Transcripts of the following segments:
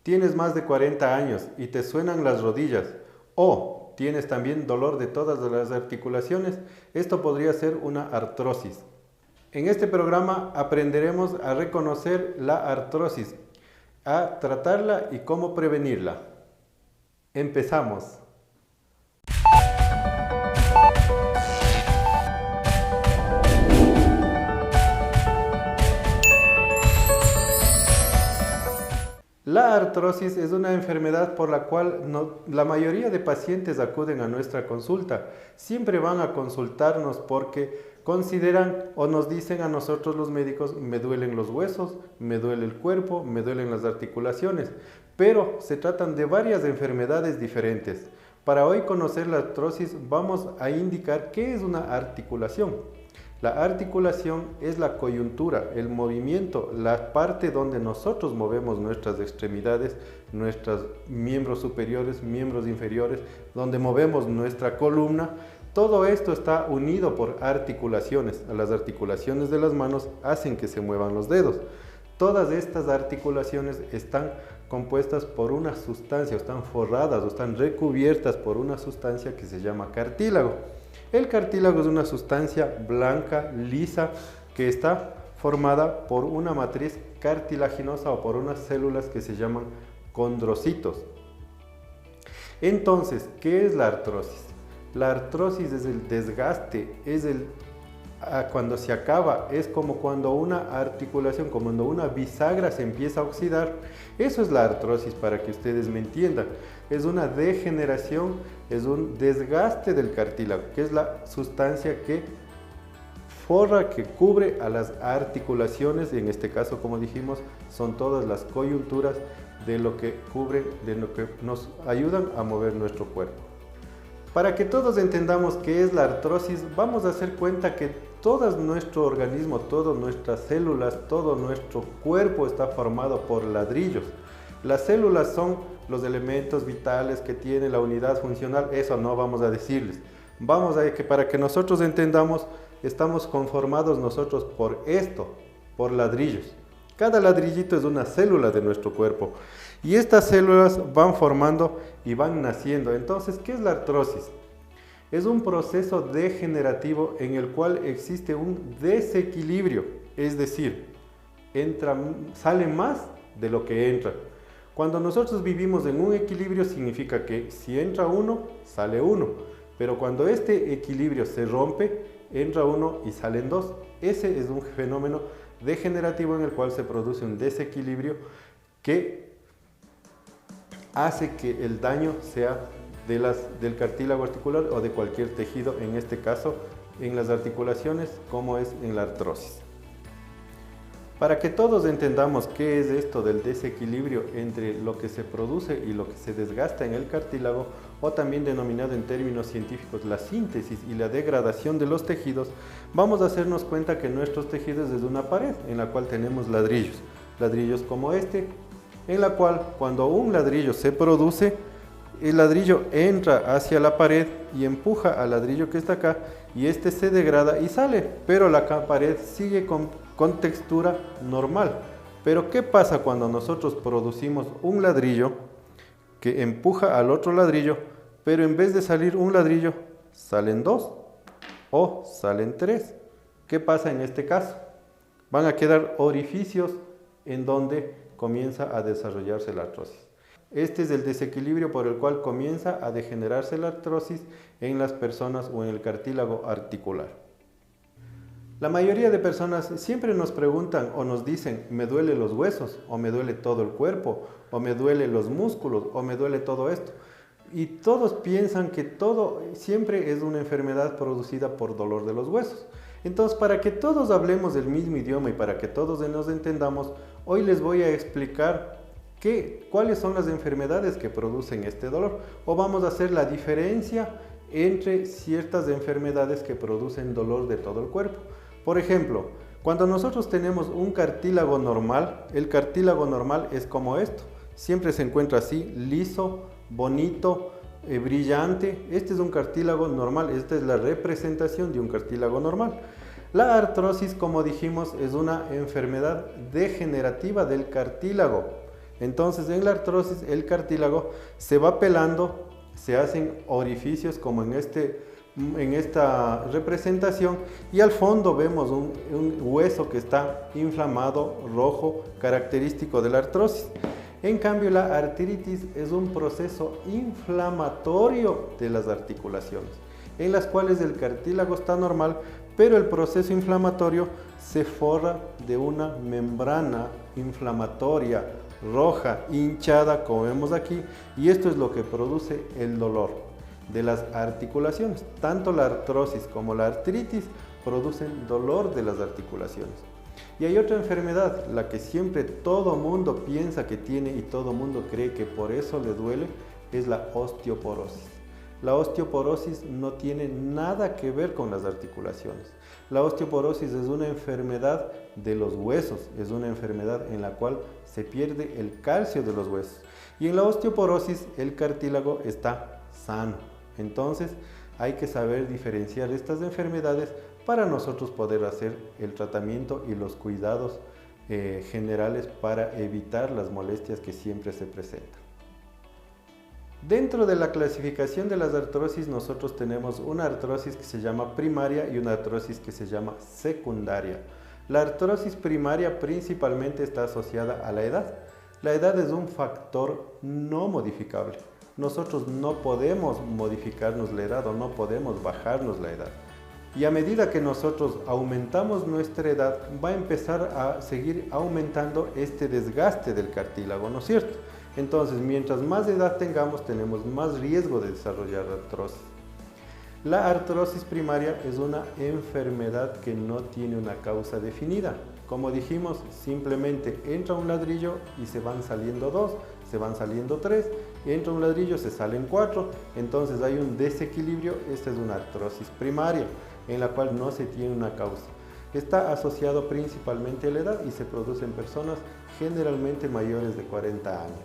Tienes más de 40 años y te suenan las rodillas o tienes también dolor de todas las articulaciones, esto podría ser una artrosis. En este programa aprenderemos a reconocer la artrosis, a tratarla y cómo prevenirla. Empezamos. La artrosis es una enfermedad por la cual la mayoría de pacientes acuden a nuestra consulta. Siempre van a consultarnos porque consideran o nos dicen a nosotros los médicos: me duelen los huesos, me duele el cuerpo, me duelen las articulaciones. Pero se tratan de varias enfermedades diferentes. Para hoy conocer la artrosis vamos a indicar qué es una articulación. La articulación es la coyuntura, el movimiento, la parte donde nosotros movemos nuestras extremidades, nuestros miembros superiores, miembros inferiores, donde movemos nuestra columna. Todo esto está unido por articulaciones. Las articulaciones de las manos hacen que se muevan los dedos. Todas estas articulaciones están compuestas por una sustancia, están forradas o están recubiertas por una sustancia que se llama cartílago. El cartílago es una sustancia blanca, lisa, que está formada por una matriz cartilaginosa o por unas células que se llaman condrocitos. Entonces, ¿qué es la artrosis? La artrosis es el desgaste, cuando se acaba, es como cuando una articulación, como cuando una bisagra se empieza a oxidar. Eso es la artrosis, para que ustedes me entiendan. Es una degeneración, es un desgaste del cartílago, que es la sustancia que forra, que cubre a las articulaciones, y en este caso, como dijimos, son todas las coyunturas de lo que cubren, de lo que nos ayudan a mover nuestro cuerpo. Para que todos entendamos qué es la artrosis, vamos a hacer cuenta que todo nuestro organismo, todas nuestras células, todo nuestro cuerpo está formado por ladrillos. Las células son los elementos vitales que tiene la unidad funcional, eso no vamos a decirles. Vamos a que para que nosotros entendamos, estamos conformados nosotros por esto, por ladrillos. Cada ladrillito es una célula de nuestro cuerpo y estas células van formando y van naciendo. Entonces, ¿qué es la artrosis? Es un proceso degenerativo en el cual existe un desequilibrio, es decir, sale más de lo que entra. Cuando nosotros vivimos en un equilibrio significa que si entra uno, sale uno, pero cuando este equilibrio se rompe, entra uno y salen dos. Ese es un fenómeno degenerativo en el cual se produce un desequilibrio que hace que el daño sea del cartílago articular o de cualquier tejido, en este caso en las articulaciones, como es en la artrosis. Para que todos entendamos qué es esto del desequilibrio entre lo que se produce y lo que se desgasta en el cartílago, o también denominado en términos científicos la síntesis y la degradación de los tejidos, vamos a hacernos cuenta que nuestros tejidos es una pared en la cual tenemos ladrillos. Ladrillos como este, en la cual cuando un ladrillo se produce, el ladrillo entra hacia la pared y empuja al ladrillo que está acá, y este se degrada y sale, pero la pared sigue con textura normal. Pero ¿qué pasa cuando nosotros producimos un ladrillo que empuja al otro ladrillo, pero en vez de salir un ladrillo, salen dos o salen tres? ¿Qué pasa en este caso? Van a quedar orificios en donde comienza a desarrollarse la artrosis. Este es el desequilibrio por el cual comienza a degenerarse la artrosis en las personas o en el cartílago articular. La mayoría de personas siempre nos preguntan o nos dicen: me duele los huesos, o me duele todo el cuerpo, o me duele los músculos, o me duele todo esto. Y todos piensan que todo siempre es una enfermedad producida por dolor de los huesos. Entonces, para que todos hablemos el mismo idioma y para que todos nos entendamos, hoy les voy a explicar cuáles son las enfermedades que producen este dolor, o vamos a hacer la diferencia entre ciertas enfermedades que producen dolor de todo el cuerpo. Por ejemplo, cuando nosotros tenemos un cartílago normal, el cartílago normal es como esto, siempre se encuentra así, liso, bonito, brillante. Este es un cartílago normal, esta es la representación de un cartílago normal. La artrosis, como dijimos, es una enfermedad degenerativa del cartílago. Entonces, en la artrosis, el cartílago se va pelando, se hacen orificios como en esta representación, y al fondo vemos un hueso que está inflamado, rojo, característico de la artrosis. En cambio, la artritis es un proceso inflamatorio de las articulaciones, en las cuales el cartílago está normal, pero el proceso inflamatorio se forra de una membrana inflamatoria roja, hinchada, como vemos aquí, y esto es lo que produce el dolor de las articulaciones. Tanto la artrosis como la artritis producen dolor de las articulaciones. Y hay otra enfermedad, la que siempre todo mundo piensa que tiene y todo mundo cree que por eso le duele, es la osteoporosis. La osteoporosis no tiene nada que ver con las articulaciones. La osteoporosis es una enfermedad de los huesos, es una enfermedad en la cual se pierde el calcio de los huesos. Y en la osteoporosis el cartílago está sano. Entonces hay que saber diferenciar estas enfermedades para nosotros poder hacer el tratamiento y los cuidados generales para evitar las molestias que siempre se presentan. Dentro de la clasificación de las artrosis, nosotros tenemos una artrosis que se llama primaria y una artrosis que se llama secundaria. La artrosis primaria principalmente está asociada a la edad. La edad es un factor no modificable. Nosotros no podemos modificarnos la edad o no podemos bajarnos la edad. Y a medida que nosotros aumentamos nuestra edad, va a empezar a seguir aumentando este desgaste del cartílago, ¿no es cierto? Entonces, mientras más edad tengamos, tenemos más riesgo de desarrollar artrosis. La artrosis primaria es una enfermedad que no tiene una causa definida. Como dijimos, simplemente entra un ladrillo y se van saliendo dos, se van saliendo tres, entra un ladrillo, se salen cuatro, entonces hay un desequilibrio. Esta es una artrosis primaria, en la cual no se tiene una causa. Está asociado principalmente a la edad y se produce en personas generalmente mayores de 40 años.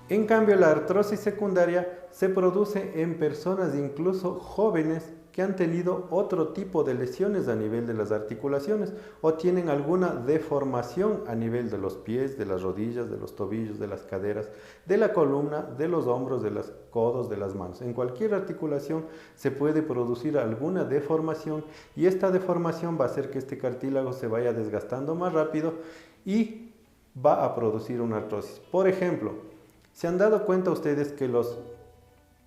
En cambio, la artrosis secundaria se produce en personas incluso jóvenes que han tenido otro tipo de lesiones a nivel de las articulaciones o tienen alguna deformación a nivel de los pies, de las rodillas, de los tobillos, de las caderas, de la columna, de los hombros, de los codos, de las manos. En cualquier articulación se puede producir alguna deformación y esta deformación va a hacer que este cartílago se vaya desgastando más rápido y va a producir una artrosis. Por ejemplo, ¿se han dado cuenta ustedes que los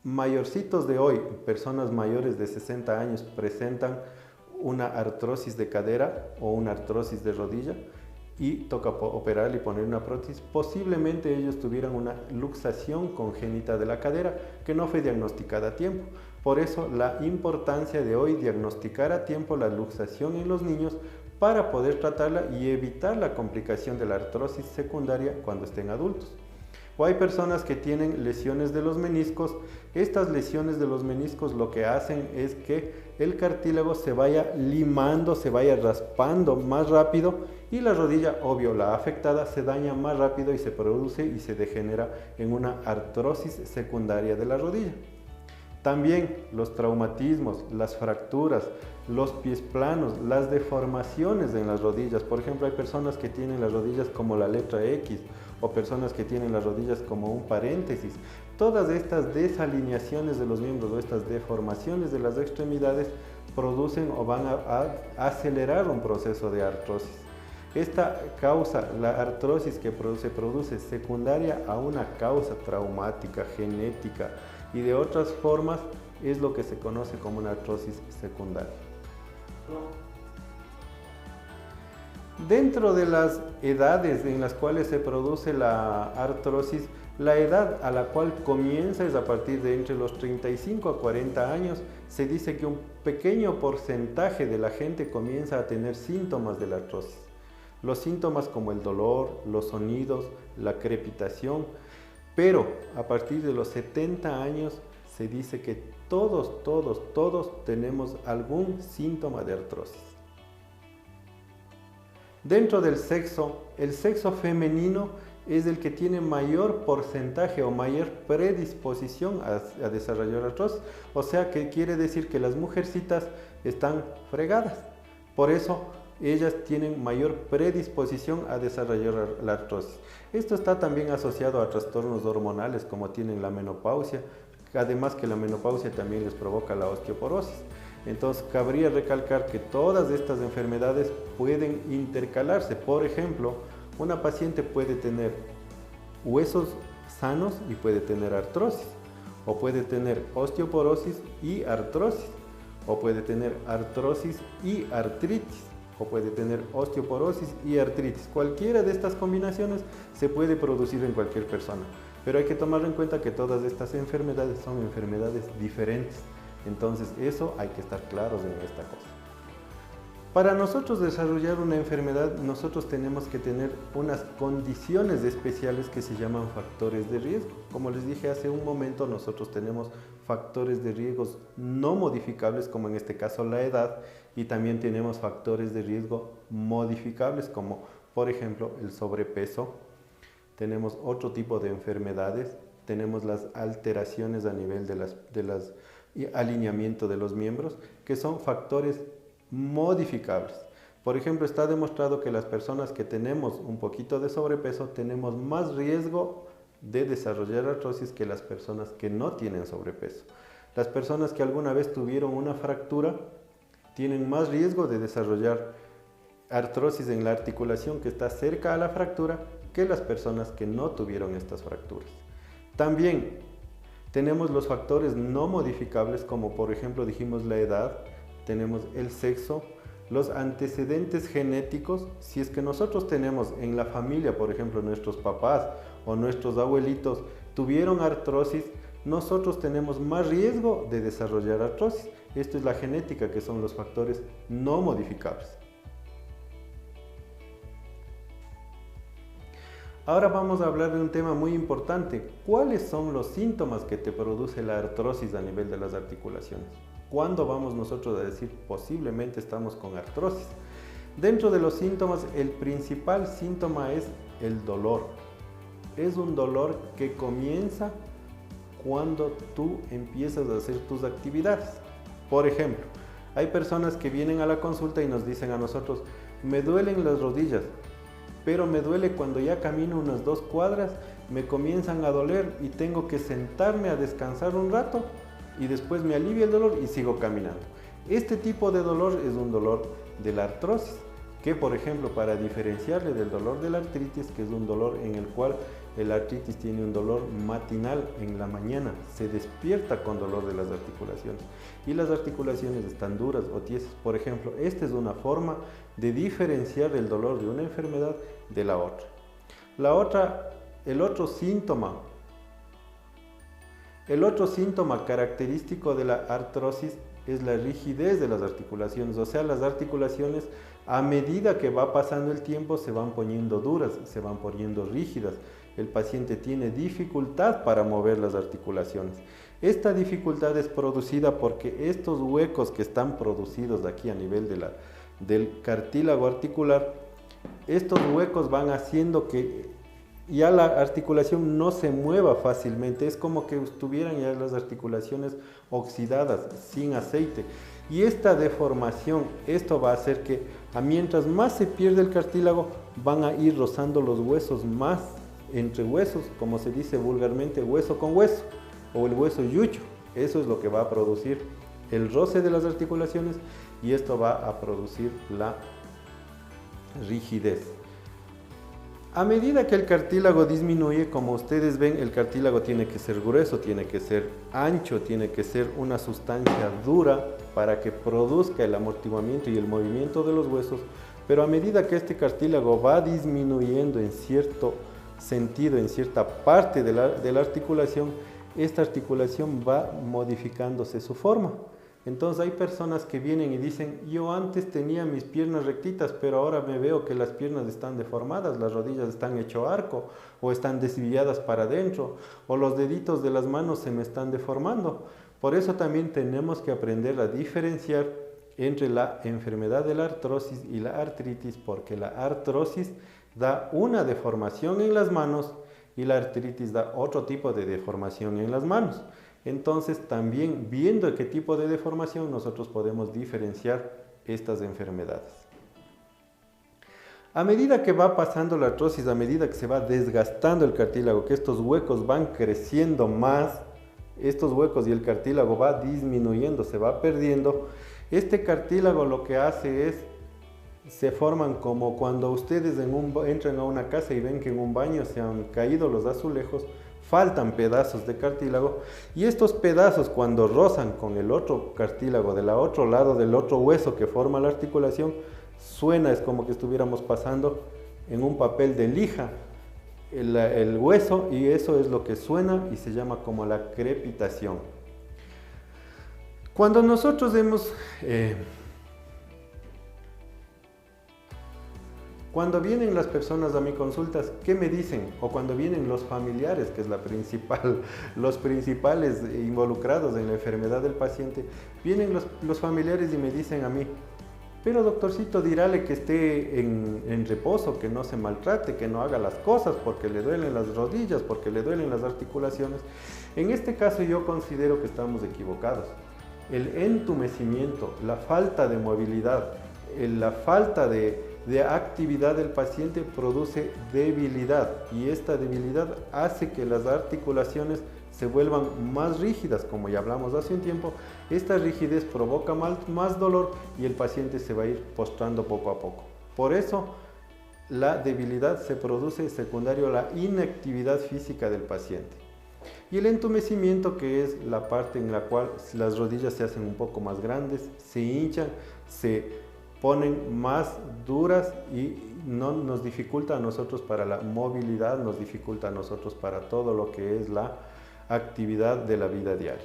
mayorcitos de hoy, personas mayores de 60 años, presentan una artrosis de cadera o una artrosis de rodilla y toca operar y poner una prótesis? Posiblemente ellos tuvieran una luxación congénita de la cadera que no fue diagnosticada a tiempo. Por eso la importancia de hoy diagnosticar a tiempo la luxación en los niños para poder tratarla y evitar la complicación de la artrosis secundaria cuando estén adultos. O hay personas que tienen lesiones de los meniscos. Estas lesiones de los meniscos lo que hacen es que el cartílago se vaya limando, se vaya raspando más rápido y la rodilla, obvio, la afectada, se daña más rápido y se produce y se degenera en una artrosis secundaria de la rodilla. También los traumatismos, las fracturas, los pies planos, las deformaciones en las rodillas. Por ejemplo, hay personas que tienen las rodillas como la letra X o personas que tienen las rodillas como un paréntesis. Todas estas desalineaciones de los miembros o estas deformaciones de las extremidades producen o van a acelerar un proceso de artrosis. Esta causa, la artrosis que se produce secundaria a una causa traumática, genética y de otras formas, es lo que se conoce como una artrosis secundaria. Dentro de las edades en las cuales se produce la artrosis, la edad a la cual comienza es a partir de entre los 35 a 40 años. Se dice que un pequeño porcentaje de la gente comienza a tener síntomas de la artrosis. Los síntomas como el dolor, los sonidos, la crepitación, pero a partir de los 70 años se dice que todos tenemos algún síntoma de artrosis. Dentro del sexo, el sexo femenino es el que tiene mayor porcentaje o mayor predisposición a desarrollar artrosis. O sea que quiere decir que las mujercitas están fregadas. Por eso ellas tienen mayor predisposición a desarrollar la artrosis. Esto está también asociado a trastornos hormonales como tienen la menopausia, además que la menopausia también les provoca la osteoporosis. Entonces, cabría recalcar que todas estas enfermedades pueden intercalarse. Por ejemplo, una paciente puede tener huesos sanos y puede tener artrosis, o puede tener osteoporosis y artrosis, o puede tener artrosis y artritis, o puede tener osteoporosis y artritis. Cualquiera de estas combinaciones se puede producir en cualquier persona, pero hay que tomar en cuenta que todas estas enfermedades son enfermedades diferentes. Entonces eso hay que estar claros en esta cosa. Para nosotros desarrollar una enfermedad, nosotros tenemos que tener unas condiciones especiales que se llaman factores de riesgo. Como les dije hace un momento, nosotros tenemos factores de riesgos no modificables, como en este caso la edad, y también tenemos factores de riesgo modificables, como por ejemplo el sobrepeso. Tenemos otro tipo de enfermedades, tenemos las alteraciones a nivel de alineamiento de los miembros, que son factores modificables. Por ejemplo, está demostrado que las personas que tenemos un poquito de sobrepeso tenemos más riesgo de desarrollar artrosis que las personas que no tienen sobrepeso. Las personas que alguna vez tuvieron una fractura tienen más riesgo de desarrollar artrosis en la articulación que está cerca a la fractura que las personas que no tuvieron estas fracturas. También tenemos los factores no modificables, como por ejemplo dijimos la edad, tenemos el sexo, los antecedentes genéticos. Si es que nosotros tenemos en la familia, por ejemplo, nuestros papás o nuestros abuelitos tuvieron artrosis, nosotros tenemos más riesgo de desarrollar artrosis. Esto es la genética, que son los factores no modificables. Ahora vamos a hablar de un tema muy importante. ¿Cuáles son los síntomas que te produce la artrosis a nivel de las articulaciones? ¿Cuándo vamos nosotros a decir posiblemente estamos con artrosis? Dentro de los síntomas, el principal síntoma es el dolor. Es un dolor que comienza cuando tú empiezas a hacer tus actividades. Por ejemplo, hay personas que vienen a la consulta y nos dicen a nosotros: me duelen las rodillas, pero me duele cuando ya camino unas 2 cuadras, me comienzan a doler y tengo que sentarme a descansar un rato y después me alivia el dolor y sigo caminando. Este tipo de dolor es un dolor de la artrosis, que por ejemplo, para diferenciarle del dolor de la artritis, que es un dolor en el cual el artritis tiene un dolor matinal en la mañana, se despierta con dolor de las articulaciones y las articulaciones están duras o tiesas. Por ejemplo, esta es una forma de diferenciar el dolor de una enfermedad de la otra. El otro síntoma característico de la artrosis es la rigidez de las articulaciones, o sea, las articulaciones a medida que va pasando el tiempo se van poniendo duras, se van poniendo rígidas. El paciente tiene dificultad para mover las articulaciones. Esta dificultad es producida porque estos huecos que están producidos aquí a nivel del cartílago articular, estos huecos van haciendo que ya la articulación no se mueva fácilmente. Es como que estuvieran ya las articulaciones oxidadas, sin aceite. Y esta deformación, esto va a hacer que mientras más se pierde el cartílago, van a ir rozando los huesos más entre huesos, como se dice vulgarmente, hueso con hueso, o el hueso yuyo. Eso es lo que va a producir el roce de las articulaciones y esto va a producir la rigidez. A medida que el cartílago disminuye, como ustedes ven, el cartílago tiene que ser grueso, tiene que ser ancho, tiene que ser una sustancia dura para que produzca el amortiguamiento y el movimiento de los huesos, pero a medida que este cartílago va disminuyendo en cierto sentido, en cierta parte de la articulación, esta articulación va modificándose su forma. Entonces hay personas que vienen y dicen: yo antes tenía mis piernas rectitas, pero ahora me veo que las piernas están deformadas, las rodillas están hecho arco, o están desviadas para adentro, o los deditos de las manos se me están deformando. Por eso también tenemos que aprender a diferenciar entre la enfermedad de la artrosis y la artritis, porque la artrosis da una deformación en las manos y la artritis da otro tipo de deformación en las manos. Entonces, también viendo qué tipo de deformación, nosotros podemos diferenciar estas enfermedades. A medida que va pasando la artrosis, a medida que se va desgastando el cartílago, que estos huecos van creciendo más, estos huecos y el cartílago va disminuyendo, se va perdiendo, este cartílago lo que hace es, se forman como cuando ustedes entran a una casa y ven que en un baño se han caído los azulejos, faltan pedazos de cartílago, y estos pedazos cuando rozan con el otro cartílago del otro lado del otro hueso que forma la articulación, suena, es como que estuviéramos pasando en un papel de lija el hueso, y eso es lo que suena y se llama como la crepitación. Cuando nosotros cuando vienen las personas a mis consultas, ¿qué me dicen? O cuando vienen los familiares, que es los principales involucrados en la enfermedad del paciente, vienen los familiares y me dicen a mí, pero doctorcito, dirále que esté en reposo, que no se maltrate, que no haga las cosas porque le duelen las rodillas, porque le duelen las articulaciones. En este caso yo considero que estamos equivocados. El entumecimiento, la falta de movilidad, la falta de actividad del paciente produce debilidad, y esta debilidad hace que las articulaciones se vuelvan más rígidas, como ya hablamos hace un tiempo. Esta rigidez provoca más dolor y el paciente se va a ir postrando poco a poco. Por eso la debilidad se produce secundario a la inactividad física del paciente. Y el entumecimiento, que es la parte en la cual las rodillas se hacen un poco más grandes, se hinchan, se ponen más duras y nos dificulta a nosotros para la movilidad, nos dificulta a nosotros para todo lo que es la actividad de la vida diaria.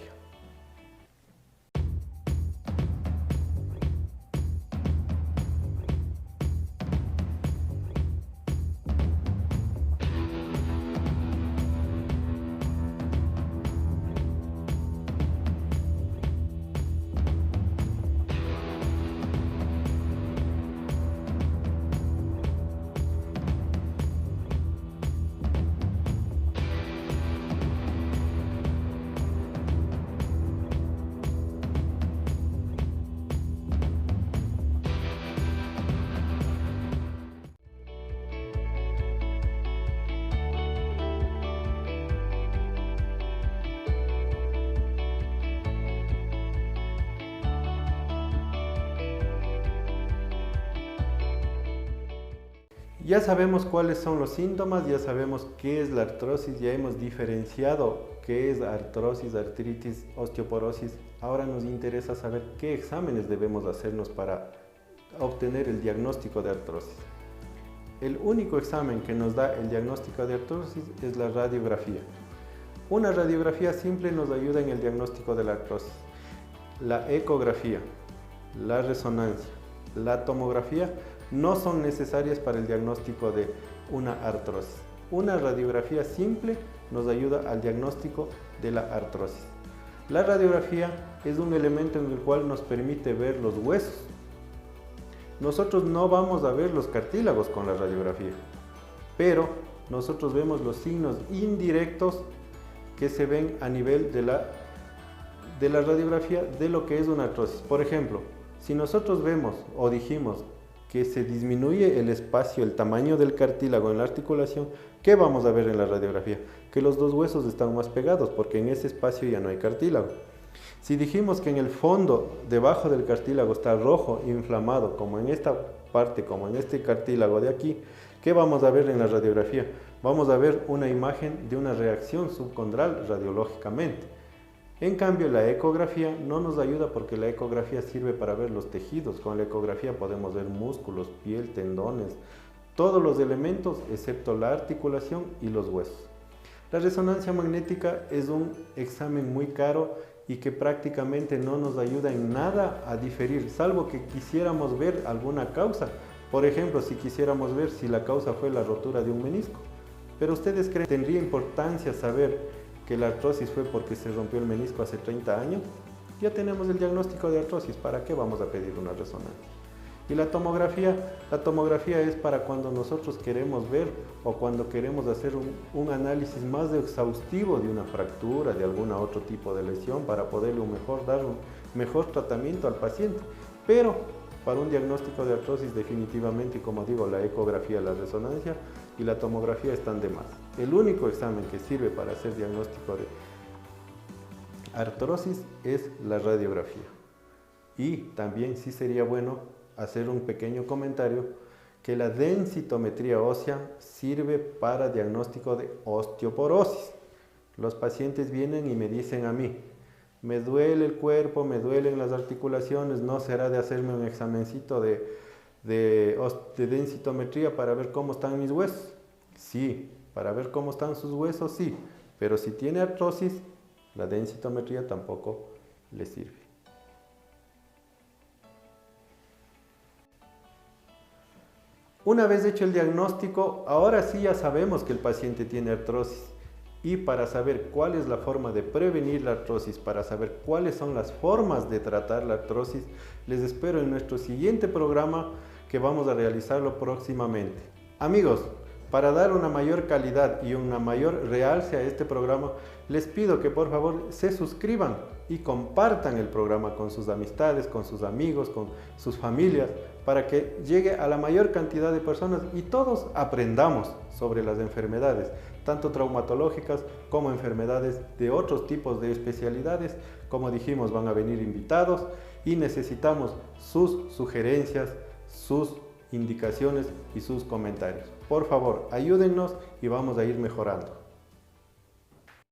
Ya sabemos cuáles son los síntomas, ya sabemos qué es la artrosis, ya hemos diferenciado qué es artrosis, artritis, osteoporosis. Ahora nos interesa saber qué exámenes debemos hacernos para obtener el diagnóstico de artrosis. El único examen que nos da el diagnóstico de artrosis es la radiografía. Una radiografía simple nos ayuda en el diagnóstico de la artrosis. La ecografía, la resonancia, la tomografía no son necesarias para el diagnóstico de una artrosis. Una radiografía simple nos ayuda al diagnóstico de la artrosis. La radiografía es un elemento en el cual nos permite ver los huesos. Nosotros no vamos a ver los cartílagos con la radiografía, pero nosotros vemos los signos indirectos que se ven a nivel de la radiografía de lo que es una artrosis. Por ejemplo, si nosotros vemos o dijimos que se disminuye el espacio, el tamaño del cartílago en la articulación, ¿qué vamos a ver en la radiografía? Que los dos huesos están más pegados, porque en ese espacio ya no hay cartílago. Si dijimos que en el fondo, debajo del cartílago, está rojo, inflamado, como en esta parte, como en este cartílago de aquí, ¿qué vamos a ver en la radiografía? Vamos a ver una imagen de una reacción subcondral radiológicamente. En cambio, la ecografía no nos ayuda porque la ecografía sirve para ver los tejidos. Con la ecografía podemos ver músculos, piel, tendones, todos los elementos excepto la articulación y los huesos. La resonancia magnética es un examen muy caro y que prácticamente no nos ayuda en nada a diferir, salvo que quisiéramos ver alguna causa. Por ejemplo, si quisiéramos ver si la causa fue la rotura de un menisco. Pero ¿ustedes creen que tendría importancia saber que la artrosis fue porque se rompió el menisco hace 30 años? Ya tenemos el diagnóstico de artrosis, ¿para qué vamos a pedir una resonancia? Y la tomografía es para cuando nosotros queremos ver o cuando queremos hacer un análisis más exhaustivo de una fractura, de algún otro tipo de lesión, para poderle dar un mejor tratamiento al paciente. Pero para un diagnóstico de artrosis definitivamente, como digo, la ecografía, la resonancia y la tomografía están de más. El único examen que sirve para hacer diagnóstico de artrosis es la radiografía. Y también sí sería bueno hacer un pequeño comentario que la densitometría ósea sirve para diagnóstico de osteoporosis. Los pacientes vienen y me dicen a mí, me duele el cuerpo, me duelen las articulaciones, ¿no será de hacerme un examencito de densitometría para ver cómo están mis huesos? Sí, para ver cómo están sus huesos, sí, pero si tiene artrosis, la densitometría tampoco le sirve. Una vez hecho el diagnóstico, ahora sí ya sabemos que el paciente tiene artrosis. Y para saber cuál es la forma de prevenir la artrosis, para saber cuáles son las formas de tratar la artrosis, les espero en nuestro siguiente programa que vamos a realizarlo próximamente. Amigos, para dar una mayor calidad y una mayor realce a este programa, les pido que por favor se suscriban y compartan el programa con sus amistades, con sus amigos, con sus familias, para que llegue a la mayor cantidad de personas y todos aprendamos sobre las enfermedades, tanto traumatológicas como enfermedades de otros tipos de especialidades. Como dijimos, van a venir invitados y necesitamos sus sugerencias, sus indicaciones y sus comentarios. Por favor, ayúdennos y vamos a ir mejorando.